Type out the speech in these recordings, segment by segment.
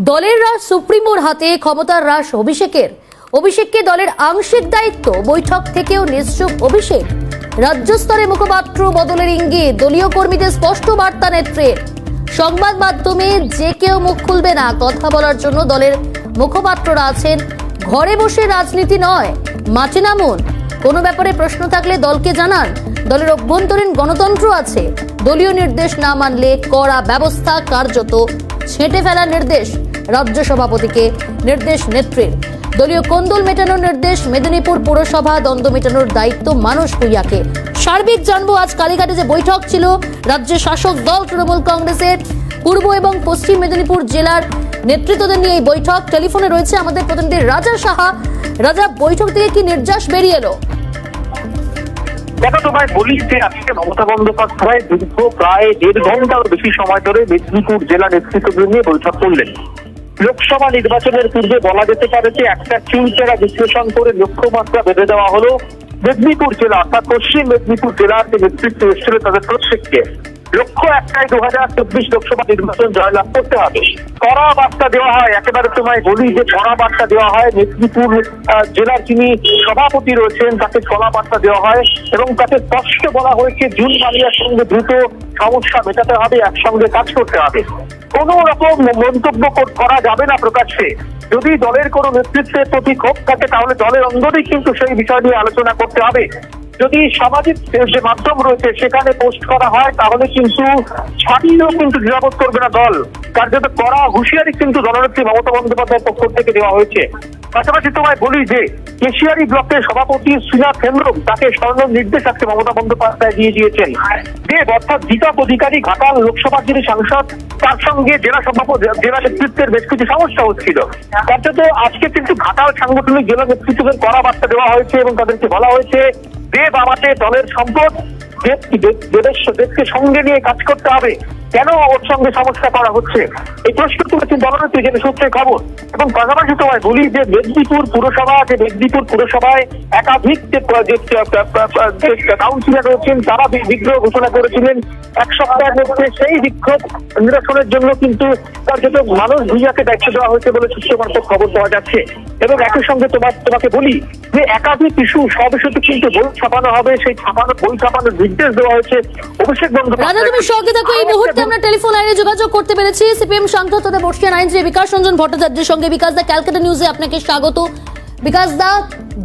দলের রাশ সুপ্রিমোর হাতে, ক্ষমতার রাশ অভিষেককে দলের আংশিক দায়িত্ব। বৈঠক থেকেও নিশ্চুপ অভিষেক। রাজ্য স্তরে মুখপাত্র বদলের ইঙ্গিত, দলীয় কর্মীদের স্পষ্ট বার্তা নেত্রের। সংবাদ মাধ্যমে যে কেউ মুখ খুলবে না, কথা বলার জন্য দলের মুখপাত্ররা আছেন। ঘরে বসে রাজনীতি নয়, মাঠে নামুন। কোনো ব্যাপারে প্রশ্ন থাকলে দলকে জানান। দলের অভ্যন্তরীণ গণতন্ত্র আছে, দলীয় নির্দেশ না মানলে কড়া ব্যবস্থা, কার্যত ছেঁটে ফেলার নির্দেশ রাজ্য সভাপতিকে, নির্দেশ নেত্রীর। দলীয় কোন্দল মেটানোর নির্দেশ মেদিনীপুর পুরসভা, দ্বন্দ্ব মেটানোর দায়িত্ব মানস ভূঁইয়াকে। সার্বিক জানবো আজ কালীঘাটে যে বৈঠক ছিল রাজ্যের শাসক দল তৃণমূল কংগ্রেসের, পূর্ব এবং পশ্চিম মেদিনীপুর জেলার নেতৃত্বদের নিয়ে এই বৈঠক। টেলিফোনে রয়েছে আমাদের প্রতিনিধি রাজা সাহা। রাজা, বৈঠক থেকে কি নির্যাস বেরিয়ে এলো? দেখো, তোমায় বলি যে আজকে মমতা বন্দ্যোপাধ্যায় দীর্ঘ প্রায় 1.5 ঘন্টার বেশি সময় ধরে মেদিনীপুর জেলা নেতৃত্বদের নিয়ে বৈঠক করলেন। লোকসভা নির্বাচনের পূর্বে বলা যেতে পারে যে একটা চুলচেরা বিশ্লেষণ করে লক্ষ্যমাত্রা বেঁধে দেওয়া হলো মেদিনীপুর জেলা অর্থাৎ পশ্চিম মেদিনীপুর জেলার যে নেতৃত্ব এসেছিল তাদের প্রত্যেককে। লক্ষ্য একটাই, 2024 লোকসভা নির্বাচন জয়লাভ করতে হবে। কড়া বার্তা দেওয়া হয়, একেবারে তোমায় বলি যে কড়া বার্তা দেওয়া হয়। মেদিনীপুর জেলার যিনি সভাপতি রয়েছেন তাকে কড়া বার্তা দেওয়া হয় এবং তাকে স্পষ্ট বলা হয়েছে জুন মালিয়ার সঙ্গে দ্রুত সমস্যা মেটাতে হবে, একসঙ্গে কাজ করতে হবে। কোন রকম মন্তব্য করা যাবে না প্রকাশ্যে। যদি দলের কোনো নেতৃত্বের প্রতি ক্ষোভ থাকে তাহলে দলের অন্দরেই কিন্তু সেই বিষয় নিয়ে আলোচনা করতে হবে। যদি সামাজিক যে মাধ্যম রয়েছে সেখানে পোস্ট করা হয় তাহলে কিন্তু ছাড়িয়েও কিন্তু নিরাপদ করবে না দল। কার্যত কড়া হুঁশিয়ারি কিন্তু দলনেত্রী মমতা বন্দ্যোপাধ্যায়ের পক্ষ থেকে দেওয়া হয়েছে। পাশাপাশি তোমায় বলি যে কেশিয়ারি ব্লকের সভাপতি শ্রীনাথ হেমব্রম তাকে সরানোর নির্দেশ আজকে মমতা বন্দ্যোপাধ্যায় দিয়ে দিয়েছেন। দেব অর্থাৎ দীপক অধিকারী ঘাটাল লোকসভার যিনি সাংসদ, তার সঙ্গে জেলা নেতৃত্বের বেশ কিছু সমস্যা হচ্ছিল। কার্যত আজকে কিন্তু ঘাটাল সাংগঠনিক জেলা নেতৃত্বের কড়া বার্তা দেওয়া হয়েছে এবং তাদেরকে বলা হয়েছে দেব আমাদের দলের সম্পদ, দেবকে সঙ্গে নিয়ে কাজ করতে হবে। কেন ওর সঙ্গে সমস্যা করা হচ্ছে এই প্রশ্ন তুলেছেন দলনেত্রী, যেটা সূত্রে খবর। এবং পাশাপাশি তোমায় বলি যে মেদিনীপুর পুরসভায় একাধিক যে কাউন্সিলর রয়েছেন তারা বিক্ষোভ ঘোষণা করেছিলেন। এক সপ্তাহের মধ্যে সেই বিক্ষোভ নিরসনের জন্য কিন্তু কার্যত মানস ভূঁইয়াকে দায়িত্ব দেওয়া হয়েছে বলে সূত্র মারফত খবর পাওয়া যাচ্ছে। এবং একই সঙ্গে তোমাকে বলি যে একাধিক ইস্যু, সব ইস্যুতে কিন্তু বই ছাপানো হবে, সেই বই ছাপানোর নির্দেশ দেওয়া হয়েছে অভিষেক বন্দ্যোপাধ্যায়। তুমি সঙ্গে থাকো। এই মুহূর্তে আমরা টেলিফোন লাইনে যোগাযোগ করতে পেরেছি সিপিএম সাংসদ তথা বর্ষিয়ান আইনজীবী বিকাশ রঞ্জন ভট্টাচার্যের সঙ্গে। বিকাশ দা, ক্যালকাটা নিউজে আপনাকে স্বাগত। বিকাশ দা,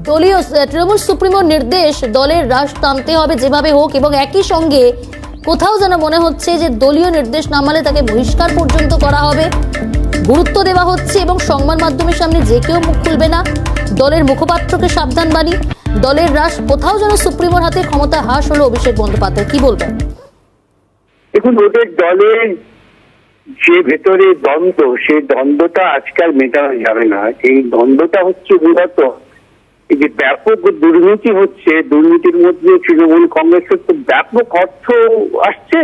দলীয় তৃণমূল সুপ্রিমোর নির্দেশ দলের রাশ টানতে হবে যেভাবে হোক, এবং একই সঙ্গে কোথাও যেন মনে হচ্ছে যে দলীয় নির্দেশ না মানলে তাকে বহিষ্কার পর্যন্ত করা হবে, গুরুত্ব দেওয়া হচ্ছে এবং সংবাদ মাধ্যমের সামনে যে কেউ মুখ খুলবে না। দলের মুখপাত্রকে সাবধান বাণী। দলের রাশ কোথাও যেন সুপ্রিমোর হাতে, ক্ষমতা হ্রাস হলো অভিষেক বন্দ্যোপাধ্যায়, কি বলবেন? দেখুন, ওদের দলের যে ভেতরে দ্বন্দ্ব, সেই দ্বন্দ্বটা আজকাল মেটানো যাবে না। এই দ্বন্দ্বটা হচ্ছে মূলত এই যে ব্যাপক দুর্নীতি হচ্ছে, দুর্নীতির মধ্যে তৃণমূল কংগ্রেসের তো ব্যাপক অর্থ আসছে।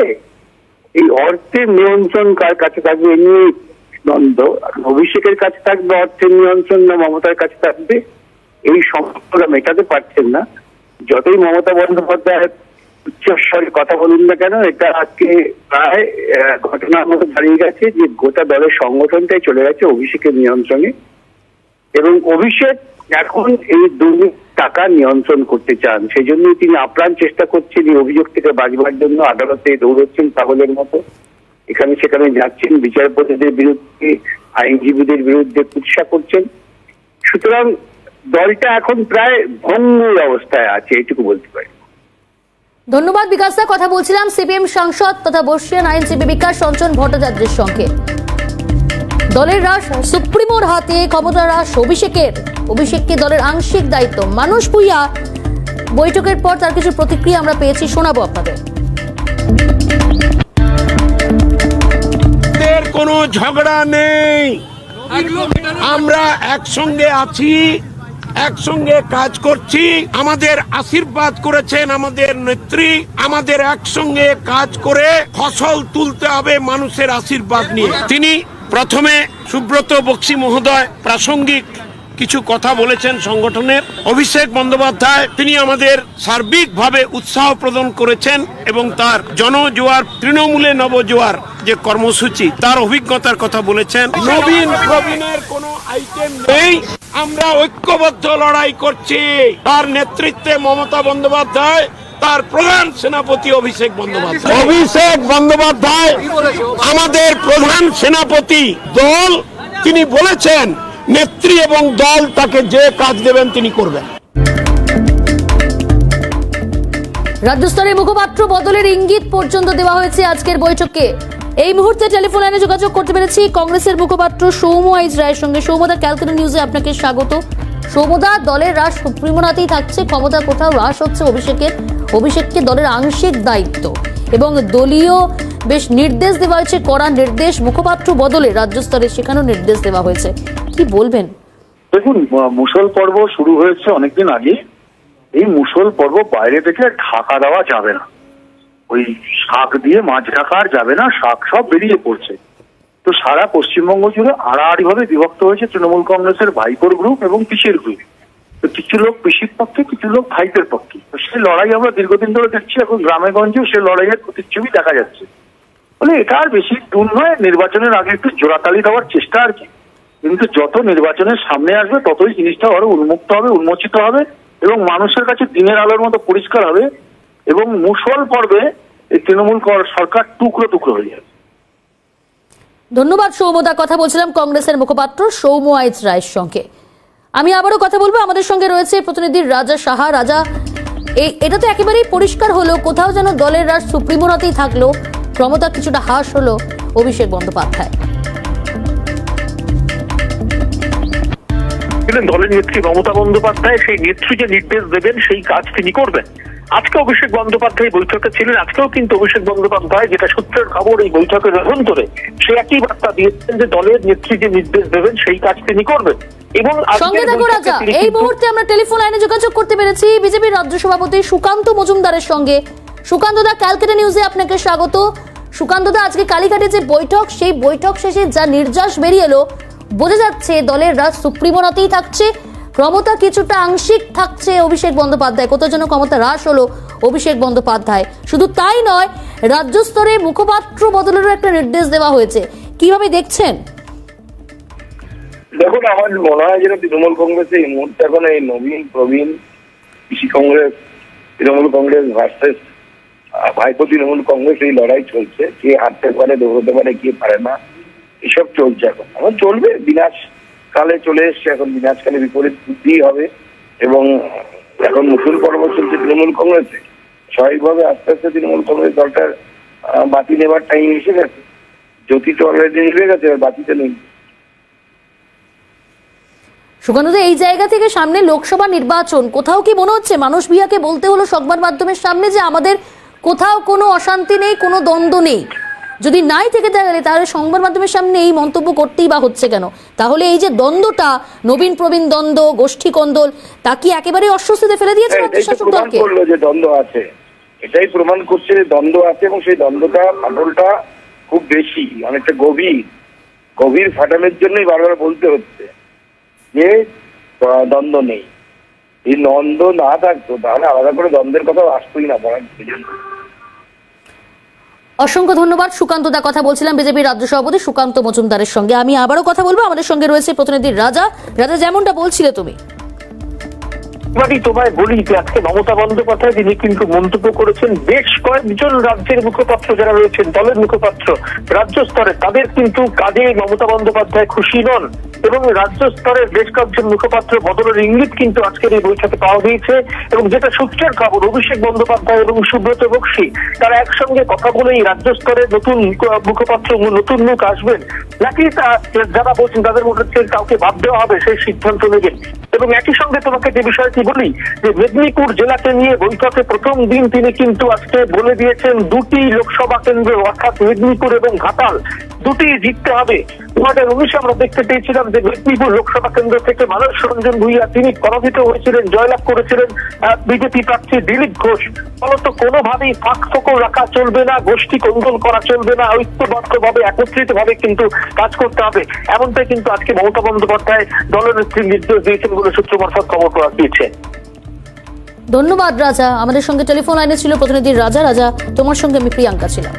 এই অর্থের নিয়ন্ত্রণ কার কাছে থাকবে এ নিয়ে দ্বন্দ্ব। অভিষেকের কাছে থাকবে অর্থের নিয়ন্ত্রণ না মমতার কাছে থাকবে, এই সমস্যাটা মেটাতে পারছেন না। যতই মমতা বন্দ্যোপাধ্যায় উচ্চস্বরে কথা বলুন না কেন, এটা আজকে প্রায় ঘটনার মতো দাঁড়িয়ে গেছে যে গোটা দলের সংগঠনটাই চলে গেছে অভিষেকের নিয়ন্ত্রণে। এবং অভিষেক এখন এই দুর্নীতি টাকা নিয়ন্ত্রণ করতে চান, সেই জন্যই তিনি আপ্রাণ চেষ্টা করছেন এই অভিযোগ থেকে বাঁচবার জন্য। আদালতে দৌড়চ্ছেন পাগলের মতো, এখানে সেখানে যাচ্ছেন, বিচারপতিদের বিরুদ্ধে, আইনজীবীদের বিরুদ্ধে কুৎসা করছেন। সুতরাং দলটা এখন প্রায় ভঙ্গুর অবস্থায় আছে, এটুকু বলতে পারি। ধন্যবাদ বিকাশ দা। কথা বলছিলাম সিপিএম সাংসদ তথা বর্ষিয়ান আইনজীবী বিকাশ রঞ্জন ভট্টাচার্যের সঙ্গে। দলের রাশ সুপ্রিমোর হাতে, ক্ষমতার রাশ অভিষেককে দলের আংশিক দায়িত্ব মানস ভূঁইয়া। বৈঠকের পর তার কিছু প্রতিক্রিয়া আমরা পেয়েছি, শোনাবো আপনাদের। কোনো ঝগড়া নেই, আমরা একসঙ্গে আছি, একসঙ্গে কাজ করছি। আমাদের আশীর্বাদ করেছেন আমাদের নেত্রী, আমাদের একসঙ্গে কাজ করে ফসল তুলতে হবে মানুষের আশীর্বাদ নিয়ে। তিনি প্রথমে সুব্রত বক্সী মহোদয় প্রাসঙ্গিক কিছু কথা বলেছেন সংগঠনের। অভিষেক বন্দ্যোপাধ্যায় তিনি আমাদের সার্বিকভাবে উৎসাহ প্রদান করেছেন এবং তার জনজোয়ার, তৃণমূলে নবজোয়ার যে কর্মসূচি তার অভিজ্ঞতার কথা বলেছেন। নবীন প্রবীণের কোনো আইটেম নেই, আমরা ঐক্যবদ্ধ লড়াই করছি। তার নেতৃত্বে মমতা বন্দ্যোপাধ্যায়, তার প্রধান সেনাপতি অভিষেক বন্দ্যোপাধ্যায় আমাদের প্রধান সেনাপতি। দল তিনি বলেছেন নেত্রী এবং দল তাকে যে কাজ দেবেন তিনি করবেন। রাজ্য স্তরে মুখপাত্র বদলের ইঙ্গিত পর্যন্ত দেওয়া হয়েছে আজকের বৈঠকে। এই মুহূর্তে টেলিফোন লাইনে যোগাযোগ করতে পেরেছি কংগ্রেসের মুখপাত্র সৌম্য আইচ রায়ের সঙ্গে। সৌম্যদা, ক্যালকাটা নিউজে আপনাকে স্বাগত। সৌম্যদা, দলের রাশ সুপ্রিমোর হাতেই থাকছে, ক্ষমতা কোথাও হ্রাস হচ্ছে অভিষেককে দলের আংশিক দায়িত্ব এবং দলীয় বেশ নির্দেশ দেওয়া হয়েছে, কড়া নির্দেশ মুখপাত্র বদলে রাজ্য স্তরে, সেখানেও নির্দেশ দেওয়া হয়েছে, কি বলবেন? দেখুন, মুসল পর্ব শুরু হয়েছে অনেকদিন আগে। এই মুসল পর্ব বাইরে থেকে ঢাকা দেওয়া যাবে না, ওই শাক দিয়ে মাছ ঢাকা আর যাবে না, শাক সব বেরিয়ে পড়ছে। তো সারা পশ্চিমবঙ্গ জুড়ে আড়াআড়ি ভাবে বিভক্ত হয়েছে তৃণমূল কংগ্রেসের ভাইপোর গ্রুপ এবং পিসির গ্রুপ। তো কিছু লোক পিসির পক্ষে, কিছু লোক ভাইপের পক্ষে। তো সেই লড়াই আমরা দীর্ঘদিন ধরে দেখছি, এখন গ্রামে গঞ্জেও সেই লড়াইয়ের প্রতিচ্ছবি দেখা যাচ্ছে। বলে এটা আর বেশি দূর নয়, নির্বাচনের আগে একটু জোড়াতালি দেওয়ার চেষ্টা আর কি। কিন্তু যত নির্বাচনের সামনে আসবে ততই জিনিসটা আরো উন্মুক্ত হবে, উন্মোচিত হবে এবং মানুষের কাছে দিনের আলোর মতো পরিষ্কার হবে এবং মুসল পর্বে এই তৃণমূল সরকার টুকরো টুকরো হয়ে যাবে। ধন্যবাদ সৌম্যদা। কথা বলছিলাম কংগ্রেসের মুখপাত্র সৌম্য আইচ রায়ের সঙ্গে। আমি আবারও কথা বলবো, আমাদের সঙ্গে রয়েছে প্রতিনিধি রাজা সাহা। রাজা, এটা তো একেবারেই পরিষ্কার হলো, কোথাও যেন দলের রাশ সুপ্রিমোর হাতেই থাকলো, ক্ষমতা কিছুটা হ্রাস হলো অভিষেক বন্দ্যোপাধ্যায়। দলের নেত্রী মমতা বন্দ্যোপাধ্যায় সেই নেত্রী যে নির্দেশ দেবেন সেই কাজ তিনি করবেন। আজকে অভিষেক বন্দ্যোপাধ্যায় বৈঠকে ছিলেন, আজকেও কিন্তু অভিষেক বন্দ্যোপাধ্যায়, যেটা সূত্রের খবর, এই বৈঠকে গ্রহণ করে সে একই বার্তা দিয়েছেন যে দলের নেত্রী যে নির্দেশ দেবেন সেই কাজ তিনি করবেন। এবং সঙ্গে দেখো রাজা, এই মুহূর্তে আমরা টেলিফোন লাইনে যোগাযোগ করতে পেরেছি বিজেপির রাজ্য সভাপতি সুকান্ত মজুমদারের সঙ্গে। সুকান্ত দা, ক্যালকাটা নিউজে আপনাকে স্বাগত। সুকান্ত দা, আজকে কালীঘাটে যে বৈঠক, সেই বৈঠক শেষে যা নির্যাস বেরিয়ে এলো, বোঝা যাচ্ছে দলের রাজ সুপ্রিমোর হাতেই থাকছে, ক্ষমতা কিছুটা আংশিক থাকছে অভিষেক বন্দ্যোপাধ্যায়, কোথাও যেন ক্ষমতা হ্রাস হলো অভিষেক বন্দ্যোপাধ্যায়। শুধু তাই নয়, রাজ্য স্তরে মুখপাত্র বদলেরও একটা নির্দেশ দেওয়া হয়েছে, কিভাবে দেখছেন? দেখুন, আমার মনে হয় যেন তৃণমূল কংগ্রেস এই মুহূর্তে এখন এই নবীন প্রবীণ কৃষি কংগ্রেস, তৃণমূল কংগ্রেস ভার্সেস ভাইপো তৃণমূল কংগ্রেস, এই লড়াই চলছে। কে হাঁটতে পারে, দৌড়তে পারে, কে পারে না, এসব চলছে। এখন চলবে, বিনাশ কালে চলে এসছে, এখন বিনাশকালে বিপরীত বুদ্ধি হবে এবং এখন মুসল পর্ব চলছে তৃণমূল কংগ্রেসে। স্বাভাবিকভাবে আস্তে আস্তে তৃণমূল কংগ্রেস দলটার বাতি নেবার টাইম এসে গেছে। জ্যোতি তো অলরেডি নিভে গেছে, আর বাতিতে নেই। সুকান্ত, এই জায়গা থেকে সামনে লোকসভা নির্বাচন, কোথাও কি মনে হচ্ছে মানুষ বিহাকে বলতে হলো সংবাদ মাধ্যমের সামনে যে আমাদের কোথাও কোনো অশান্তি নেই, কোনো দ্বন্দ্ব নেই? যদি নাই থেকে গেলে তাহলে সংবাদ মাধ্যমের সামনে এই মন্তব্য করতেই বা হচ্ছে কেন? তাহলে এই যে দ্বন্দ্বটা, নবীন প্রবীণ দ্বন্দ্ব, গোষ্ঠী কন্দল, তা কি একেবারে অস্বস্তিতে ফেলে দিয়েছে শাসক দলকে? যে দ্বন্দ্ব আছে, এটাই প্রমাণ করছে যে দ্বন্দ্ব আছে এবং সেই দ্বন্দ্বটা, ফাটলটা খুব বেশি, অনেকটা গভীর ফাটলের জন্যই বারবার বলতে হচ্ছে যে দ্বন্দ্ব নেই। এই দ্বন্দ্ব না থাকতো তাহলে আলাদা করে দ্বন্দ্বের কথা আসতোই না বলার জন্য। অসংখ্য ধন্যবাদ সুকান্ত দা। কথা বলছিলাম বিজেপির রাজ্য সভাপতি সুকান্ত মজুমদারের সঙ্গে। আমি আবারও কথা বলবো, আমাদের সঙ্গে রয়েছে প্রতিনিধি রাজা। রাজা, যেমনটা বলছিলে তুমি, তোমায় বলি যে আজকে মমতা বন্দ্যোপাধ্যায় তিনি কিন্তু মন্তব্য করেছেন, বেশ কয়েকজন রাজ্যের মুখপাত্র যারা রয়েছেন, দলের মুখপাত্র রাজ্য স্তরে, তাদের কিন্তু কাজে মমতা বন্দ্যোপাধ্যায় খুশি নন এবং রাজ্য স্তরের বেশ কয়েকজন মুখপাত্র বদলের ইঙ্গিত কিন্তু আজকের এই বৈঠকে পাওয়া গিয়েছে। এবং যেটা সূত্রের খবর, অভিষেক বন্দ্যোপাধ্যায় এবং সুব্রত বক্সী তারা একসঙ্গে কথা বলেই রাজ্য স্তরে নতুন মুখপাত্র, নতুন মুখ আসবেন, নাকি যারা বলছেন তাদের মধ্যে কাউকে বাদ দেওয়া হবে সেই সিদ্ধান্ত নেবেন। এবং একই সঙ্গে তোমাকে যে বিষয়টি বলি যে মেদিনীপুর জেলাকে নিয়ে বৈঠকে প্রথম দিন তিনি কিন্তু আজকে বলে দিয়েছেন দুটি লোকসভা কেন্দ্র, অর্থাৎ মেদিনীপুর এবং ঘাটাল, দুটি জিততে হবে। 2019 আমরা দেখতে পেয়েছিলাম যে মেদিনীপুর লোকসভা কেন্দ্র থেকে মানস রঞ্জন ভূঁইয়া তিনি পরাজিত হয়েছিলেন, জয়লাভ করেছিলেন বিজেপি প্রার্থী দিলীপ ঘোষ। ফলত কোনোভাবেই ফাঁকফোকর রাখা চলবে না, গোষ্ঠী কন্দল করা চলবে না, ঐক্যবদ্ধভাবে একত্রিত ভাবে কিন্তু কাজ করতে হবে, এমনটাই কিন্তু আজকে মমতা বন্দ্যোপাধ্যায় দলের নেত্রী নির্দেশ দিয়েছেন বলে সূত্র মারফত খবর পাওয়া গিয়েছে। ধন্যবাদ রাজা। আমাদের সঙ্গে টেলিফোন লাইনে ছিল প্রতিনিধি রাজা। রাজা, তোমার সঙ্গে আমি প্রিয়াঙ্কা ছিলাম।